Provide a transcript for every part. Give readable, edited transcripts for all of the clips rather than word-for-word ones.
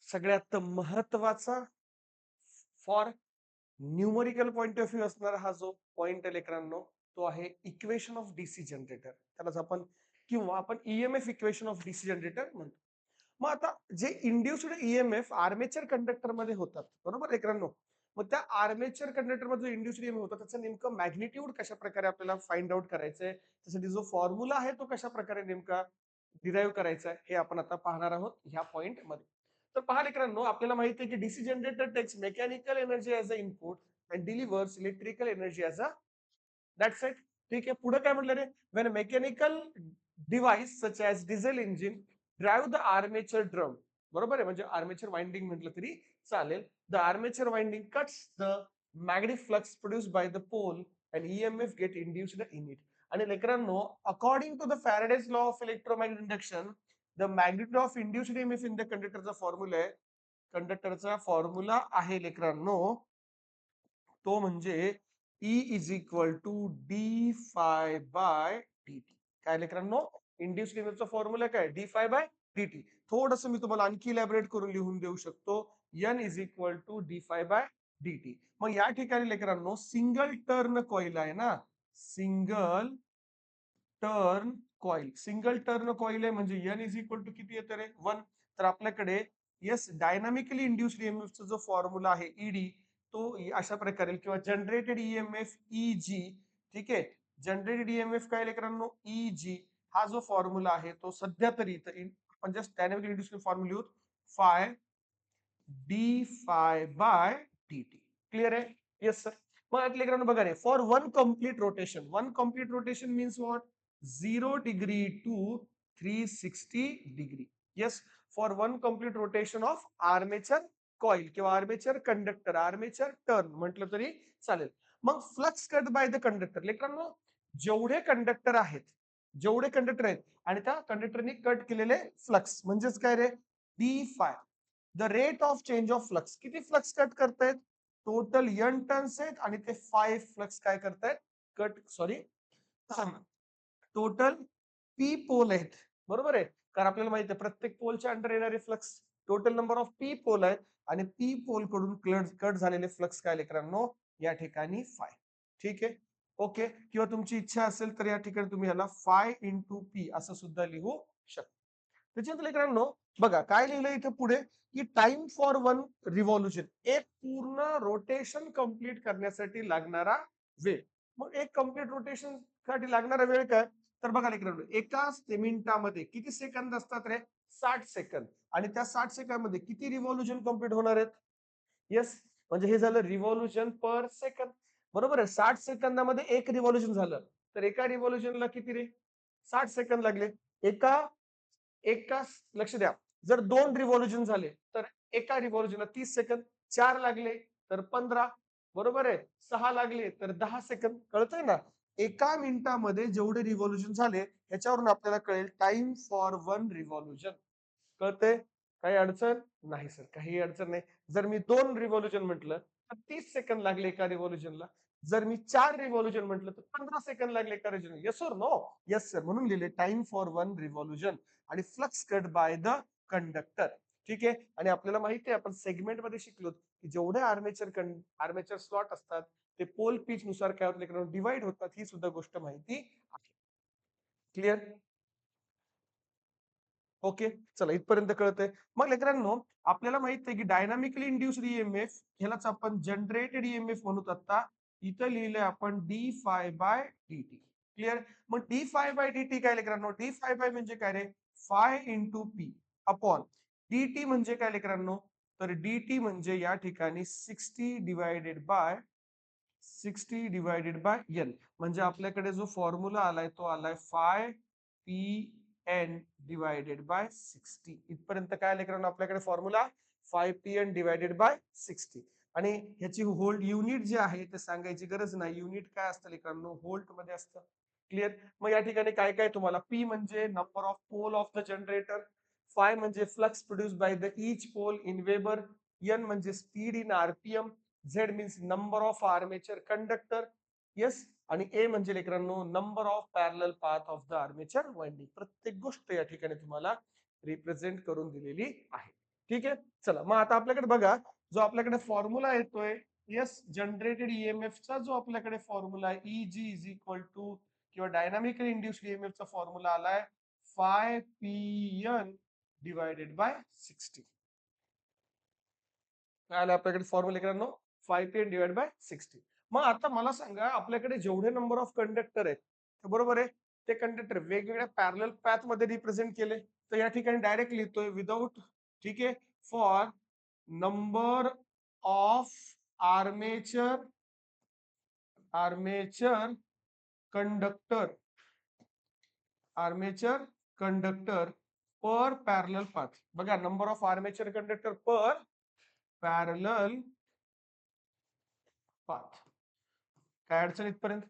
सगळ्यात महत्वाचा for numerical point of view असणारा हा जो पॉइंट आहे लेकरांनो, तो आहे इक्वेशन ऑफ डीसी जनरेटर. त्यालाच आपण किंवा आपण EMF equation of DC generator म्हणतो. मग आता जे इंड्युस्ड ईएमएफ आर्मेचर कंडक्टर मध्ये होतात, बरोबर लेकरांनो. मग त्या आर्मेचर कंडक्टर मध्ये जो इंड्युस्ड ईएमएफ होता त्याचं नेमकं मॅग्निट्यूड कशा प्रकारे आपल्याला फाइंड आउट करायचंय, त्यासाठी जो फॉर्म्युला आहे तो कशा प्रकारे नेमका डिराईव्ह करायचा आहे हे आपण आता पाहणार आहोत ह्या पॉइंट मध्ये. तर पहा लेकरांनो, आपल्याला माहिती आहे की DC generator takes mechanical energy as a input and delivers electrical energy as a that's it. ठीक आहे. पुढे काय म्हटलं रे, when mechanical device such as diesel engine drive the armature drum. बरोबर आहे, म्हणजे आर्मेचर वाइंडिंग म्हटलं तरी चालेल. The armature winding cuts the magnetic flux produced by the pole and EMF get induced in it. आणि लेकरांनो, according to the Faraday's law of electromagnetic induction, the magnitude of induced EMF in the कंडक्टरचा formula आहे, कंडक्टरचा formula आहे लेकरांनो, तो म्हणजे E is equal to d phi by D T. काय लेकरांनो, इंड्युस्ड ईएमएफचा फॉर्म्युला काय, d phi by D t. थोडस मी तुम्हाला आणखी इलॅबोरेट करून लिहून देऊ शकतो. N is equal to d phi by D t. मग या ठिकाणी लेकरांनो सिंगल टर्न कॉईल आहे ना, single turn coil, single turn coil आहे म्हणजे एन इज इक्वल टू किती येतं रे, 1. तर आपल्याकडे येस डायनामिकली इंड्युस्ड ईएमएफचा जो फॉर्म्युला आहे ईडी, तो अशा प्रकारे, किंवा जनरेटेड ईएमएफ ईजी. ठीक आहे. जनरेटेड ईएमएफ काय लेकरांनो, ईजी. हा जो फॉर्म्युला आहे तो सध्या तरी आपण जस्ट डायनामिकली इंड्युस्ड फॉर्म्युला लिहूत, phi D phi by D T. Clear आहे. Yes sir. मग आता लेकरांनो बघा रे, for one complete rotation means what, 0 degree to 360 degree. Yes, for one complete rotation of armature coil किंवा आर्मेचर कंडक्टर, आर्मेचर टर्न म्हटलं तरी चालेल. मग flux cut by the conductor लेकरांनो, जेवढे कंडक्टर आहेत, जेवढे कंडक्टर आहेत आणि त्या कंडक्टरने कट केलेले फ्लक्स म्हणजेच काय रे, D phi. The rate of change of flux, किती फ्लक्स कट करतायत, टोटल एन टर्न्स आहेत आणि ते 5 फ्लक्स काय करतायत, cut sorry total P pole आहेत. बरोबर आहे, कारण आपल्याला माहिती आहे प्रत्येक पोलच्या अंडर येणारे flux, total number of P pole आहेत आणि पी पोल कडून कट झालेले फ्लक्स काय लेकरांनो, या ठिकाणी 5. ठीक आहे. ओके. किंवा तुमची इच्छा असेल तर या ठिकाणी तुम्ही याला 5 इंटू पी असं सुद्धा लिहू शकता. त्याच्यानंतर लेकरांनो बघा काय लिहिलं इथं पुढे, की टाइम फॉर वन रिव्हॉल्युशन, एक पूर्ण रोटेशन कंप्लीट करण्यासाठी लागणारा वेळ. मग एक कंप्लीट रोटेशन साठी लागणारा वेळ काय, तर बघा लेकरांनो, एका मिनिटामध्ये किती सेकंद असतात रे, 60 सेकंद. आणि त्या 60 सेकंद मध्ये किती रिव्हॉल्युशन कंप्लीट होणार आहेत, येस, म्हणजे हे झालं रिव्हॉल्युशन पर सेकंद. बरोबर आहे. 60 सेकंदामध्ये एक रिव्हॉल्युशन झालं, तर एका रिव्हॉल्युशनला किती रे, 60 सेकंद लागले. एका एका लक्ष द्या, जर 2 रिव्हॉल्युशन झाले तर एका रिव्हॉल्युशनला 30 सेकंद, 4 लागले तर 15, बरोबर आहे, 6 लागले तर 10 सेकंद. कळतंय ना, एका मिनिटामध्ये जेवढे रिव्हॉल्युशन झाले ह्याच्यावरून आपल्याला कळेल टाइम फॉर वन रिव्हॉल्युशन. कळतंय, काही अडचण नाही सर, काही अडचण नाही. जर मी 2 रिव्हॉल्युशन म्हटलं तर 30 सेकंद लागले एका रिव्हॉल्युशनला. जर मी 4 रिव्हॉल्युशन म्हटलं तर 15 सेकंद लागले एका रिव्हॉल्युशन. येस और नो, येस सर, म्हणून लिहिले टाइम फॉर वन रिव्हॉल्युशन. आणि flux cut by the conductor. ठीक आहे. आणि आपल्याला माहिती आहे आपण सेगमेंट मध्ये शिकलो की जेवढे आर्मेचर स्लॉट असतात ते पोल पिच नुसार काय होतं डिवाइड होतात, ही सुद्धा गोष्ट माहिती आहे. क्लिअर. ओके. चला इथपर्यंत कळतंय. मग लेकरांनो, आपल्याला माहित आहे की डायनामिकली इंड्युस्ड ईएमएफ ह्यालाच आपण जनरेटेड ईएमएफ म्हणूत. आता इथं लिहिलंय आपण D phi by D T. Clear. मग D phi by D T काय लेकरांनो, डी फाय बाय म्हणजे काय रे, phi into P upon D T म्हणजे काय लेकरांनो, तर डी टी म्हणजे या ठिकाणी 60 डिवायडेड बाय एन. म्हणजे आपल्याकडे जो फॉर्म्युला आलाय तो आलाय phi P N divided by 60. इथपर्यंत काय लेकरांनो आपल्याकडे फॉर्म्युला 5 pn डिवायडेड बाय 60. आणि ह्याची होल्ड युनिट जे आहे ते सांगायची गरज नाही, युनिट काय असतं लेकरांनो, व्होल्ट मध्ये असतं. क्लिअर. मग या ठिकाणी काय काय तुम्हाला, पी म्हणजे number of pole of the generator, phi म्हणजे flux produce by the each pole in weber, N म्हणजे speed in RPM, Z means number of armature conductor, yes, आणि ए म्हणजे लेकरांनो number of parallel path of the armature winding. प्रत्येक गोष्ट या ठिकाणी तुम्हाला रिप्रेझेंट करून दिलेली आहे. ठीक आहे. चला मग आता आपल्याकडे बघा, जो आपल्याकडे फॉर्म्युला येतोय, येस, जनरेटेड ईएमएफचा जो आपल्याकडे फॉर्म्युला आहे, Eg इज इक्वल टू किंवा डायनामिकली इंड्युस्ड ईएमएफचा फॉर्म्युला आलाय phi P N divided by 60. काय आलं आपल्याकडे फॉर्म्युलेकरांनो, phi P N divide by 60. मग आता मला सांगा, आपल्याकडे जेवढे नंबर ऑफ कंडक्टर आहेत, बरोबर आहे, ते कंडक्टर वेगवेगळ्या पॅरलल पॅथ मध्ये रिप्रेझेंट केले. तर या ठिकाणी डायरेक्ट लिहितोय विदाउट, ठीक आहे, for number of armature armature conductor armature conductor per parallel path. बघा, number of armature conductor per parallel path. काय अडचण इथपर्यंत?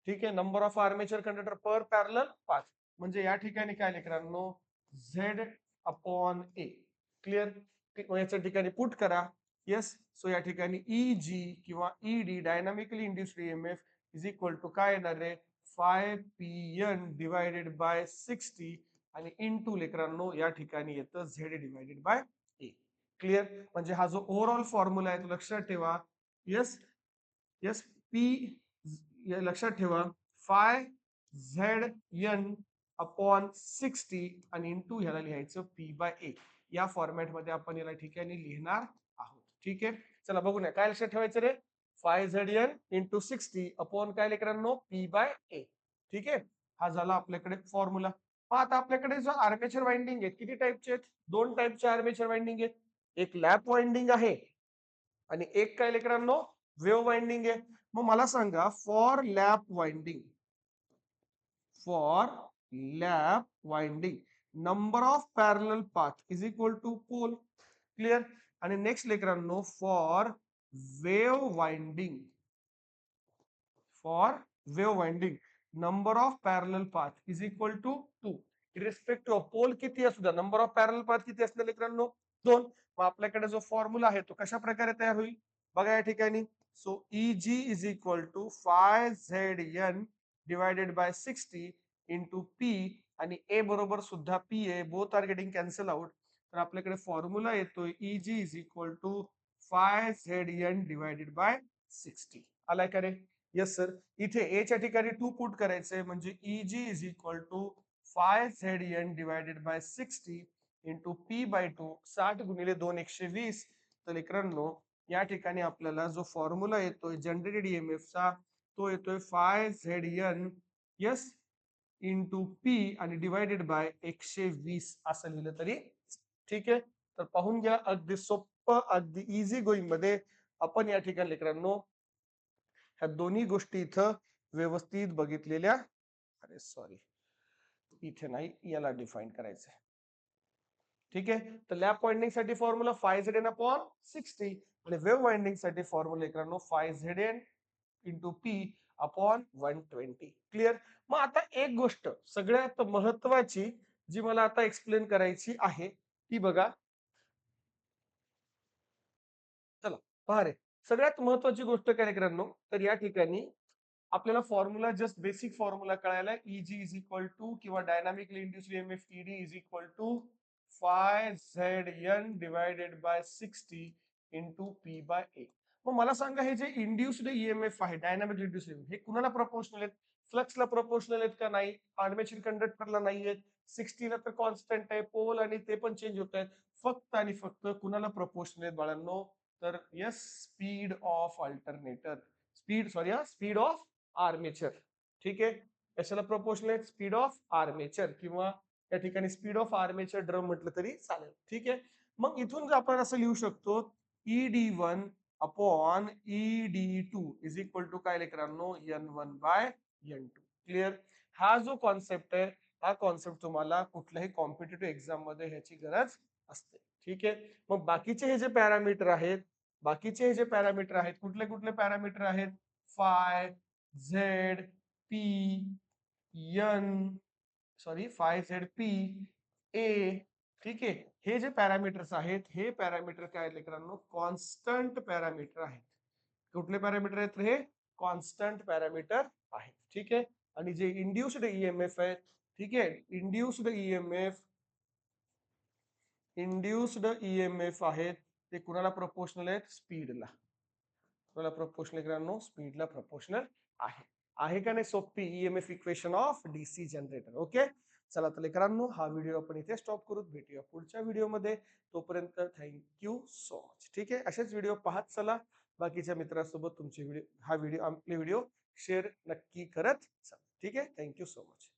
ठीक आहे. Number of armature conductor per parallel path म्हणजे या ठिकाणी काय लेकरांनो, झेड अपॉन ए. क्लिअर? याच्या ठिकाणी पुट करा. येस. सो या ठिकाणी Eg किंवा Ed dynamically induced EMF is equal to काय येणार आहे, phi P N divided by 60 आणि इंटू लेकरांनो या ठिकाणी येतं Z divided by A. Clear? म्हणजे हा जो ओव्हरऑल फॉर्म्युला आहे तो लक्षात ठेवा. येस, येस, पी लक्षात ठेवा, फाय झेड एन अपॉन 60 आणि इंटू ह्याला लिहायचं पी बाय ए. या फॉर्मॅट मध्ये आपण याला ठिकाणी लिहिणार आहोत. ठीक आहे. चला बघू ना, काय लक्षात ठेवायचं रे, phi Z N into 60 upon काय लेकरांनो, पी बाय ए. ठीक आहे. हा झाला आपल्याकडे फॉर्म्युला. मग आता आपल्याकडे जो आर्मेचर वाइंडिंग आहे, किती टाइपचे आहेत? दोन टाइपचे आर्मेचर वाइंडिंग आहेत. एक लॅप वाइंडिंग आहे आणि एक काय लेकरांनो, वेव्ह वाइंडिंग आहे. मग मला सांगा, for lap winding number of parallel path is equal to pole. Clear? आणि नेक्स्ट लेकरांनो, for wave winding number of parallel path is equal to 2. Irrespective of pole किती असू द्या, नंबर ऑफ पॅरलल पाथ किती असणार लेकरांनो, 2. मग आपल्याकडे जो फॉर्म्युला आहे तो कशा प्रकारे तयार होईल बघा या ठिकाणी. So Eg is equal to phi Z N divided by 60 into P आणि ए बरोबर सुद्धा P A, both are getting cancel out. तर आपल्याकडे फॉर्म्युला येतोय Eg is equal to phi Z N divided by 60. आलाय का रे? Yes sir. इथे ए च्या ठिकाणी 2 पुट करायचंय म्हणजे Eg is equal to phi Z N divided by 60 into P by 2, 60 गुणिले 2 120. तर लेकरांनो या ठिकाणी आपल्याला जो फॉर्म्युला येतोय जनरेटेड ईएमएफ चा, तो येतोय phi Z N yes into P आणि डिवायडेड बाय 120 असं लिहिलं तरी ठीक आहे. तर पाहून घ्या, अगदी सोपं, अगदी इझी गोईंग मध्ये आपण या ठिकाणी लेकरांनो ह्या दोन्ही गोष्टी इथं व्यवस्थित बघितलेल्या. अरे सॉरी, इथे नाही, याला डिफाईन करायचंय. ठीक आहे. तर लॅप वाइंडिंग साठी formula phi Z N upon 60 आणि वेव्ह वाइंडिंग साठी फॉर्म्युला लेकरांनो phi Z N into P upon 120. Clear? मग आता एक गोष्ट सगळ्यात महत्वाची जी मला आता एक्सप्लेन करायची आहे ती बघा. चला पहा रे, सगळ्यात महत्वाची गोष्ट काय लेकरांनो, तर या ठिकाणी आपल्याला फॉर्म्युला, जस्ट बेसिक फॉर्म्युला कळायला, Eg इज इक्वल टू किंवा dynamically induced EMF Ed is equal to phi Z N divided by 60 into P by A. मग मला सांगा, हे जे इंड्युस्ड ईएमएफ आहे, डायनामिक इंड्युस्ड ईएमएफ, हे कुणाला प्रपोर्शनल आहेत? फ्लक्सला प्रपोर्शनल आहेत का नाही? आर्मेचर कंडक्टरला नाही आहेत. 60 ला तर कॉन्स्टंट आहे, पोल आणि ते पण चेंज होत आहेत. फक्त आणि फक्त कुणाला प्रपोर्शनल आहेत बाळांनो, तर yes, speed of alternator, speed of armature. ठीक आहे. कशाला प्रपोर्शनल आहे? स्पीड ऑफ आर्मेचर किंवा या ठिकाणी स्पीड ऑफ आर्मेचर ड्रम म्हटलं तरी चालेल. ठीक आहे. मग इथून आपण असं लिहू शकतो, Ed1 upon Ed2 is equal to काय लेकरांनो, N1 बाय N2. क्लिअर? हा जो कॉन्सेप्ट आहे, हा कॉन्सेप्ट तुम्हाला कुठल्याही कॉम्पिटिटिव्ह एक्झाम मध्ये ह्याची गरज असते. ठीक आहे. मग बाकीचे हे जे पॅरामीटर आहेत, कुठले कुठले पॅरामीटर आहेत? Phi Z P N, phi Z P A. ठीक आहे. हे जे पॅरामीटर्स आहेत, हे पॅरामीटर काय लेकरांनो, कॉन्स्टंट पॅरामीटर आहेत. कुठले पॅरामीटर आहेत हे? कॉन्स्टंट पॅरामीटर आहेत. ठीक आहे. आणि जे इंड्युस्ड ईएमएफ आहेत, ठीक आहे, इंड्युस्ड ईएमएफ इंड्युस्ड ईएमएफ आहेत ते कुणाला प्रपोर्शनल आहेत? स्पीडला. कुणाला प्रपोर्शनल मित्रांनो? स्पीडला प्रपोर्शनल आहे. आहे का नाही सोपी EMF equation of DC generator? Okay. चला तर लेकरांनो हा व्हिडिओ आपण इथे स्टॉप करू. भेटूया पुढच्या व्हिडिओमध्ये. तोपर्यंत थँक्यू सो मच. ठीक आहे. असेच व्हिडिओ पाहत चला. बाकीच्या मित्रांसोबत तुमचे व्हिडिओ आपले व्हिडिओ शेअर नक्की करत चला. ठीक आहे. Thank you so much.